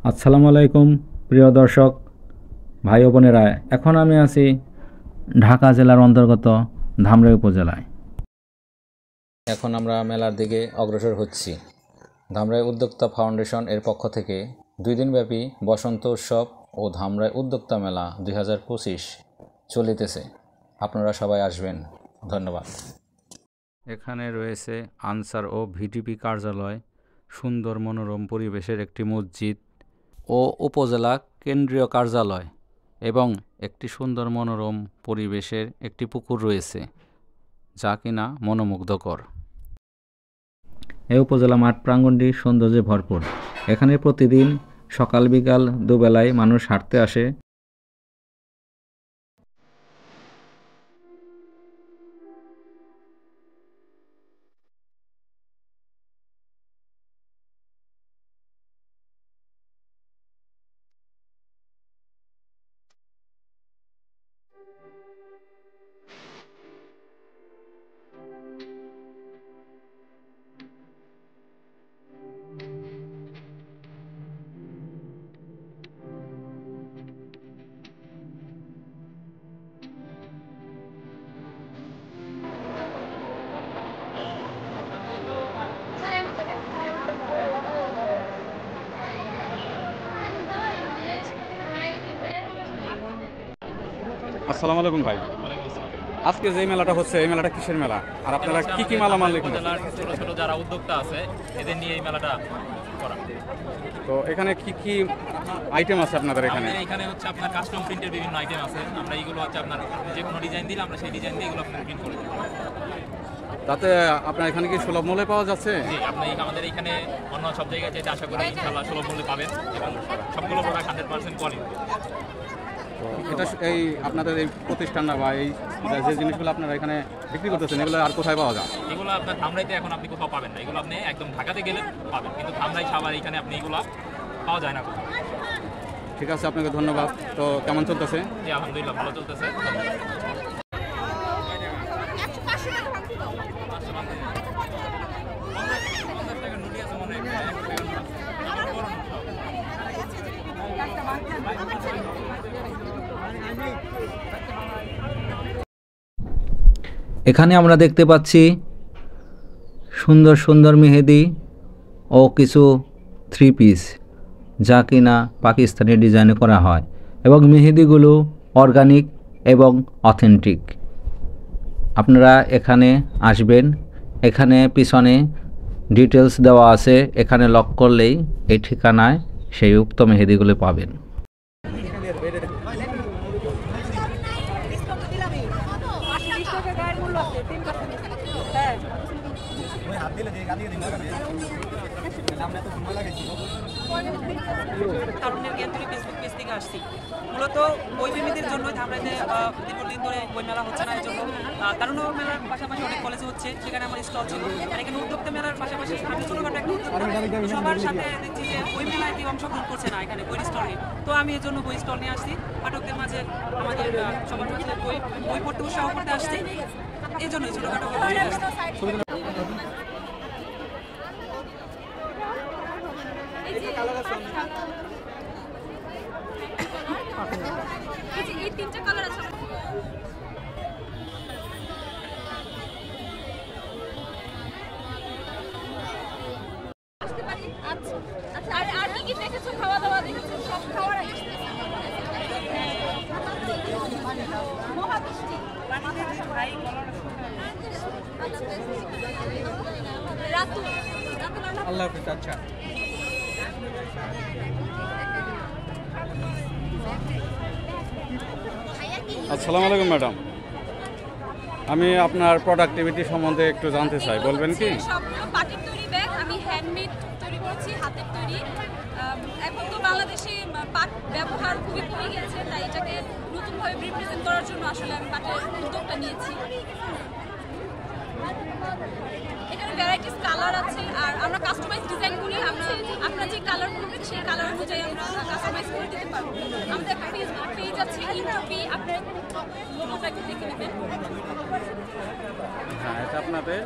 আসসালামু আলাইকুম প্রিয় দর্শক ভাই ও বোনেরা, এখন আমি আছি ঢাকা জেলার অন্তর্গত ধামরাই উপজেলায়। এখন আমরা মেলার দিকে অগ্রসর হচ্ছি। ধামরাই উদ্যোক্তা ফাউন্ডেশন এর পক্ষ থেকে 2 দিনব্যাপী বসন্ত উৎসব ও ধামরাই উদ্যোক্তা মেলা 2025 চলিতেছে। আপনারা সবাই আসবেন। ধন্যবাদ। এখানে রয়েছে আনসার ও ভিডিপি কার্যালয়, সুন্দর মনোরম পরিবেশের একটি মসজিদ ও উপজেলা কেন্দ্রীয় কার্যালয় এবং একটি সুন্দর মনোরম পরিবেশের একটি পুকুর রয়েছে, যা কিনা মনোমুগ্ধকর। এই উপজেলা মাঠ প্রাঙ্গণটি সৌন্দর্যে ভরপুর। এখানে প্রতিদিন সকাল বিকাল দুবেলায় মানুষ হাঁটতে আসে। আসসালামু আলাইকুম ভাই। আজকে যে মেলাটা হচ্ছে, এই মেলাটা কিসের মেলা, আর আপনারা কি কি মালামাল লিখুন? ছোট ছোট যারা উদ্যোক্তা আছে এদের নিয়ে এই মেলাটা করা। তো এখানে কি কি আইটেম আছে আপনাদের এখানে? এখানে হচ্ছে আপনার কাস্টম প্রিন্টের বিভিন্ন আইটেম আছে। আমরা এইগুলো হচ্ছে আপনার যে কোনো ডিজাইন দিলে আমরা সেই ডিজাইন দিয়ে এগুলো আপনার প্রিন্ট করে দিই। তাতে আপনার এখানে কি সুলভ মূল্যে পাওয়া যাচ্ছে? জি, আপনি আমাদের এখানে অন্য সব জায়গায় যেটা আশা করি ইনশাআল্লাহ সুলভ মূল্যে পাবেন এবং সবগুলো প্রোডাক্ট 100% কোয়ালিটি। তো এটা এই আপনাদের এই প্রতিষ্ঠানটা বা এই যে জিনিসগুলো আপনারা এখানে বিক্রি করতেছেন, এগুলো আর কোথায় পাওয়া যায়? এগুলো আপনার ধামরাইতে এখন আপনি কোথাও পাবেন না। এগুলো আপনি একদম ঢাকাতে গেলে পাবেন, কিন্তু ধামরাই সাভার এখানে আপনি এগুলো পাওয়া যায় না কোথাও। ঠিক আছে, আপনাকে ধন্যবাদ। তো কেমন চলতেছে? জি, আলহামদুলিল্লাহ ভালো চলতেছে। এখানে আমরা দেখতে পাচ্ছি সুন্দর সুন্দর মেহেদি ও কিছু 3 পিস, যা কিনা পাকিস্তানি ডিজাইনে করা হয় এবং মেহেদিগুলো অর্গানিক এবং অথেন্টিক। আপনারা এখানে আসবেন। এখানে পিছনে ডিটেলস দেওয়া আছে, এখানে লক করলেই এই ঠিকানায় সেই উক্ত মেহেদিগুলো পাবেন। তারুণ্যের জ্ঞান থেকে ফেসবুক পেজ থেকে আসছি। মূলত বই প্রেমীদের জন্য ধামরাইতে দীর্ঘদিন ধরে বই মেলা হচ্ছে না, এর জন্য তারুণ্য মেলার পাশাপাশি অনেক কলেজ হচ্ছে, সেখানে আমার স্টল ছিল। আর এখানে উদ্যোক্তা মেলার পাশাপাশি আমি ছোটখাটো একটা উদ্যোক্তা, সবার সাথে দেখছি যে বই মেলায় কেউ অংশগ্রহণ করছে না এখানে বই স্টল নিয়ে। তো আমি এর জন্য বই স্টল নিয়ে আসছি, পাঠকদের মাঝে আমাদের সবার মাঝে বই পড়তে উৎসাহ করতে আসছি। এই জন্যই ছোটখাটো এই 3টা কালার আছে। আচ্ছা, আর কি দেখেছো? খাওয়া দাওয়া দেখেছো? সব খাওয়ার মহাবৃষ্টি আল্লাহ হাফেজ। আচ্ছা, আসসালামু আলাইকুম ম্যাডাম, আমি আপনার প্রোডাক্টিভিটি সম্বন্ধে একটু জানতে চাই, বলবেন কি? সবগুলো পাটের তৈরি ব্যাগ, আমি হ্যান্ডমেড তৈরি করেছি, হাতের তৈরি। এখন তো বাংলাদেশে পাট ব্যবহার খুবই কমে গেছে, তাই এটাকে নতুনভাবে রিপ্রেজেন্ট করার জন্য আসলে আমি পাটের উদ্যোগটা নিয়েছি। এখানে ভ্যারাইটিস কালার আছে, আর আমরা কাস্টমাইজ ডিজাইন করি। আপনারা যে কালার করবেন সেই কালার অনুযায়ী আমরা কাস্টমাইজ করে দিতে পারবো। আমাদের একটা ফেসবুক পেজ আছে, ইউটিউবে আপনারা লোগোটাকে দেখে নেবেন। হ্যাঁ, এটা আপনাদের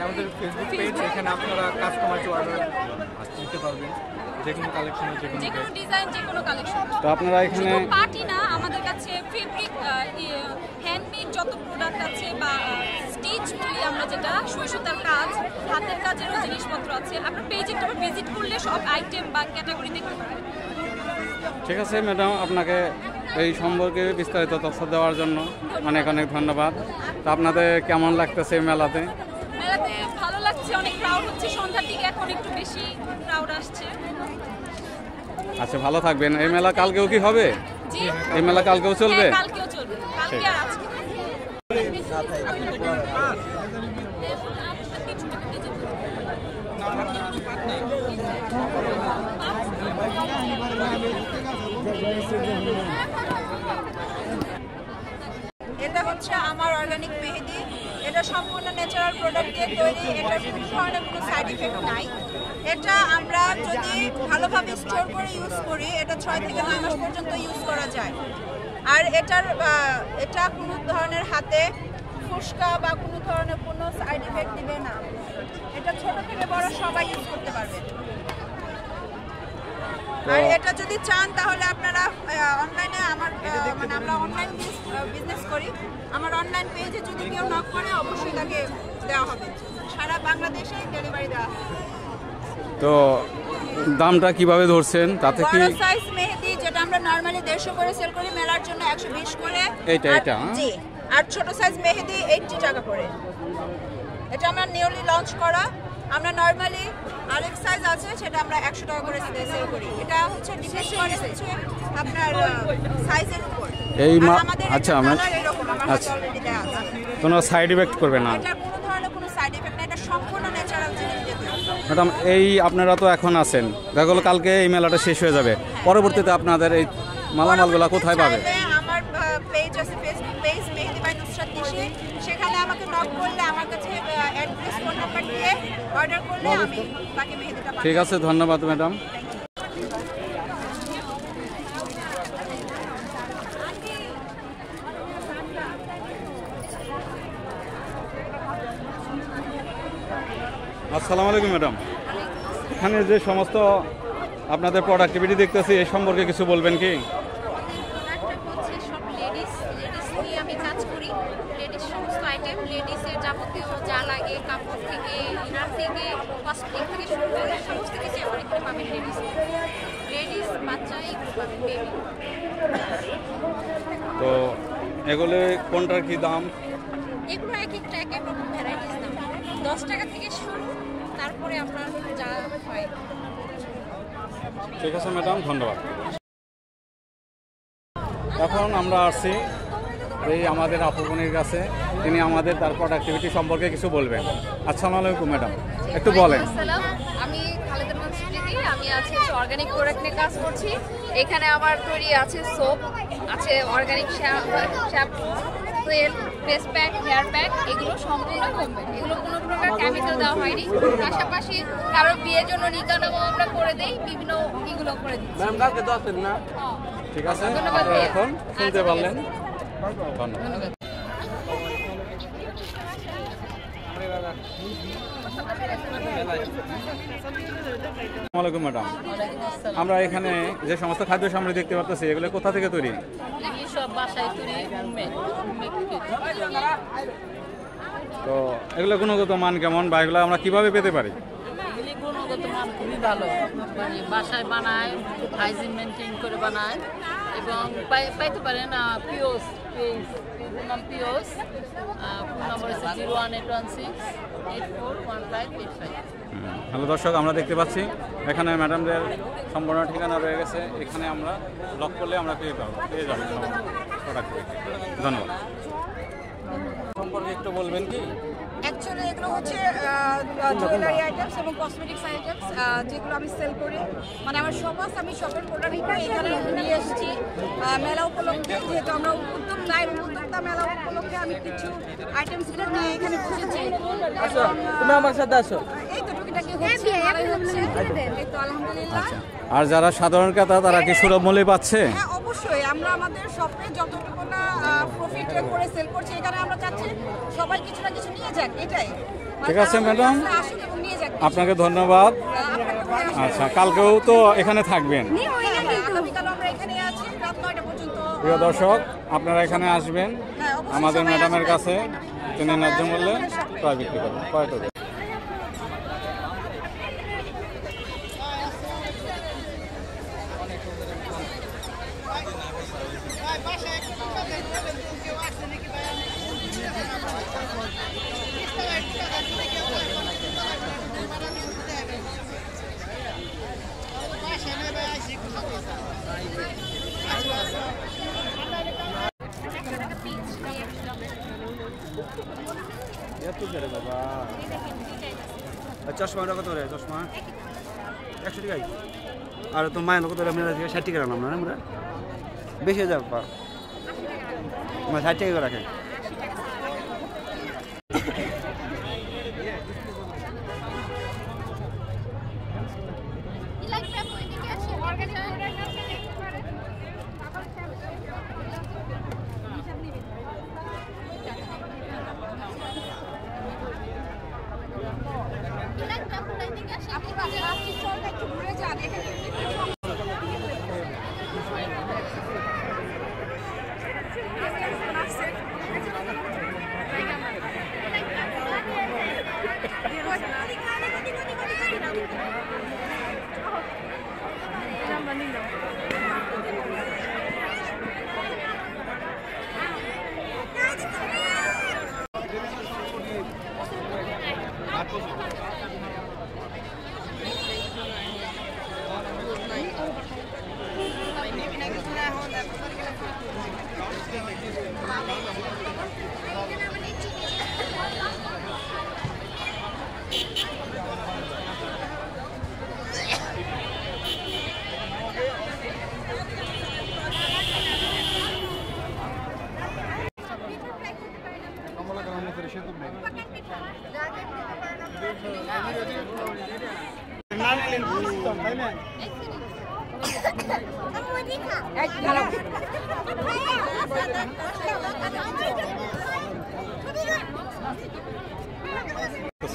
আমাদের ফেসবুক পেজ, এখানে আপনারা কাস্টমাইজ অর্ডার দিতে পারবেন। যে কোনো কালেকশনের যে কোনো যে কোনো ডিজাইন, যে কোনো কালেকশন। তো আপনারা এখানে শুধু পার্টি না, আমাদের কাছে ফেব্রিক, হ্যান্ডমেড যত প্রোডাক্ট আছে বা স্টিচ বলি আমরা যেটা, সুই সুতার কাজ, হাতের কাজেরও জিনিসপত্র আছে। আপনার পেজে একটা ভিজিট করলে সব আইটেম বা ক্যাটাগরি দেখতে পাবেন। ঠিক আছে ম্যাডাম, আপনাকে এই সম্পর্কে বিস্তারিত তথ্য দেওয়ার জন্য অনেক অনেক ধন্যবাদ। তো আপনাদের কেমন লাগতেছে এই মেলাতে? মেলাতে ভালো লাগছে, অনেক ক্রাউড হচ্ছে সন্ধ্যার দিকে, এখন একটু বেশি ক্রাউড আসছে। আচ্ছা, ভালো থাকবেন। এই মেলা কালকেও কি হবে? জি, এই মেলা কালকেও চলবে? হ্যাঁ, কালকেও চলবে, কালকে আর আজকে। এটা হচ্ছে আমার অর্গানিক মেহেদি। এটা সম্পূর্ণ ন্যাচারাল প্রোডাক্ট দিয়ে তৈরি। এটা কোনো ধরনের কোনো সাইড ইফেক্ট নাই। এটা আমরা যদি ভালোভাবে স্টোর করে ইউজ করি, এটা 6 থেকে 9 মাস পর্যন্ত ইউজ করা যায়। আর এটা কোনো ধরনের হাতে ফুসকা বা কোনো ধরনের কোনো সাইড ইফেক্ট দিবে না। এটা ছোট থেকে বড় সবাই ইউজ করতে পারবে। আর এটা যদি চান তাহলে আপনারা অনলাইনে আমরা অনলাইন বিজনেস করি। আমার অনলাইন পেজে যদি কেউ নক করে অবশ্যই তাকে দেওয়া হবে। সারা বাংলাদেশে ডেলিভারি দেওয়া হবে। তো দামটা কিভাবে ধরছেন? তাতে কি বড় সাইজ মেহেদি যেটা আমরা নরমালি 150 করে সেল করি, মেলার জন্য 120 করে। এটা জি। আর ছোট সাইজ মেহেদি 80 টাকা করে। এটা আমরা নিউলি লঞ্চ করা। আমরা নরমালি আরেক সাইজ আছে সেটা আমরা 100 টাকা করে সেল করি। এটা হচ্ছে ডিপেন্ড করে হচ্ছে আপনার সাইজের উপর। আচ্ছা, অলরেডি দেয়া আছে। কোনো সাইড ইফেক্ট করবে না? এটা কোনো ধরনের কোনো সাইড ইফেক্ট না। এটা সম্পূর্ণ ন্যাচারাল জিনিস দিয়ে তৈরি। ম্যাডাম, এই আপনারা তো এখন আছেন, দেখা গেলো কালকে এই মেলাটা শেষ হয়ে যাবে, পরবর্তীতে আপনাদের এই মালামালগুলো কোথায় পাবে? আমার পেজ আছে, Facebook page Mehedi by Nusrat Nishi. সেখানে আমাকে নক করলে আমার কাছে অ্যাড্রেস, ফোন নাম্বার দিয়ে অর্ডার করলে আমি বাকি মেহেদিটা পাঠাবো। ঠিক আছে, ধন্যবাদ ম্যাডাম। আসসালামু আলাইকুম ম্যাডাম। এখানে যে সমস্ত আপনাদের প্রোডাক্টিভিটি দেখতেছি, এই সম্পর্কে কিছু বলবেন কি? হচ্ছে সব লেডিস নিয়ে আমি কাজ করি। লেডিস সমস্ত আইটেম, লেডিসের যাবতীয় যা লাগে, কাপড় থেকে, ইনার থেকে, কসমেটিক থেকে শুরু করে সমস্ত কিছু আমার এখানে পাবেন। লেডিস বাচ্চা এগুলো পাবেন, বেবি। তো এগুলো কোনটার কি দাম? এগুলো এক একটা এক এক রকম ভ্যারাইটিস দাম। 10 টাকা থেকে শুরু, তারপরে আপনার যা হয়। ঠিক আছে ম্যাডাম, ধন্যবাদ। এখন আমরা আসছি এই আমাদের আপুবনির কাছে, তিনি আমাদের তার প্রোডাক্টিভিটি সম্পর্কে কিছু বলবেন। আসসালামু আলাইকুম ম্যাডাম, একটু বলেন। আসসালাম, আমি খালেদা মুন্সিফি, আমি আছি অর্গানিক প্রোডাক্ট নিয়ে কাজ করছি। এখানে আমার তৈরি আছে সোপ, আছে অর্গানিক শ্যাম্পু, তেল, ফেস প্যাক, হেয়ার প্যাক, এগুলো সম্পূর্ণ হোমমেড। এগুলো কোনো প্রকার কেমিক্যাল দেওয়া হয়নি। পাশাপাশি কারো বিয়ের জন্য নিকানামও আমরা করে দেই, বিভিন্ন এগুলো করে দিচ্ছি। ঠিক আছে, আপনারা এখন শুনতে পারলেন। ধন্যবাদ। আসসালামু আলাইকুম ম্যাডাম, আমরা এখানে যে সমস্ত খাদ্য সামগ্রী দেখতে পাচ্ছি, এগুলো কোথা থেকে তৈরি? সব বাসায় তৈরি হোমমেড। তো এগুলো গুণগত মান কেমন, বা এগুলো আমরা কিভাবে পেতে পারি? গুণগত মান খুবই ভালো, মানে বাসায় বানায়, হাইজিন মেনটেন করে বানায় এবং পাইতে পারেন পিওস, নাম পিওস। ফোন নাম্বার হচ্ছে 01816841585। হ্যালো দর্শক, আমরা দেখতে পাচ্ছি এখানে ম্যাডামদের সম্পূর্ণ ঠিকানা রয়ে গেছে। এখানে আমরা লক করলে আমরা পেয়ে যাবো প্রোডাক্ট। ধন্যবাদ। সম্পর্কে একটু বলবেন কি? অ্যাকচুয়ালি এগুলো হচ্ছে জুয়েলারি আইটেমস এবং কসমেটিক্স আইটেমস যেগুলো আমি সেল করি। মানে আমার শপ আছে, আমি শপের প্রোডাক্টগুলো এখানে নিয়ে এসেছি মেলা উপলক্ষে। যেহেতু আমরা উদ্যোক্তা মেলা উপলক্ষে আমি কিছু আইটেমসগুলো নিয়ে এখানে বসেছি। তুমি আমার সাথে আসো। এই তো টুকিটাকি হচ্ছে, ভালোই হচ্ছে। এই তো আলহামদুলিল্লাহ। আর যারা সাধারণ ক্রেতা তারা কি সুলভ মূল্যে পাচ্ছে? হ্যাঁ, অবশ্যই। আমরা আমাদের শপে যতটুকু না প্রফিট করে সেল করছি, এখানে আমরা চাচ্ছি সবাই কিছু না কিছু নিয়ে যাক, এটাই। ঠিক আছে ম্যাডাম, আপনাকে ধন্যবাদ। আচ্ছা, কালকেও তো এখানে থাকবেন। প্রিয় দর্শক, আপনারা এখানে আসবেন, আমাদের ম্যাডামের কাছে তিনি ন্যায্য মূল্যে ক্রয় বিক্রি করবেন, ক্রয় করবেন। চশমা কত করে? চশমা 100 টাকাই। আর তো মায়ের কত করে? 60 টাকা রাখলাম না আমরা, বেশি হয়ে যাবে। 60 টাকা করে রাখেন।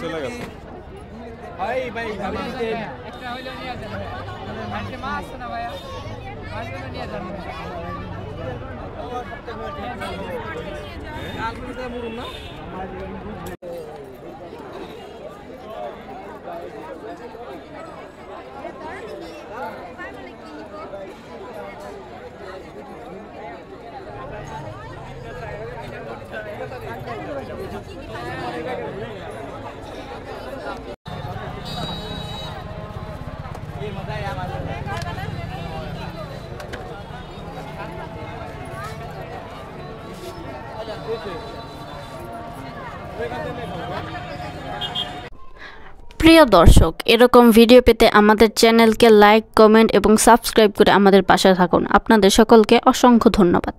চলে গেছে। একটা হইলো নিয়ে যাবেন, আজকে মাছ না ভাইয়া, মাছগুলো নিয়ে যাবেন। কালকে মুরুম না প্রিয় দর্শক, এরকম ভিডিও পেতে আমাদের চ্যানেলকে লাইক, কমেন্ট এবং সাবস্ক্রাইব করে আমাদের পাশে থাকুন। আপনাদের সকলকে অসংখ্য ধন্যবাদ।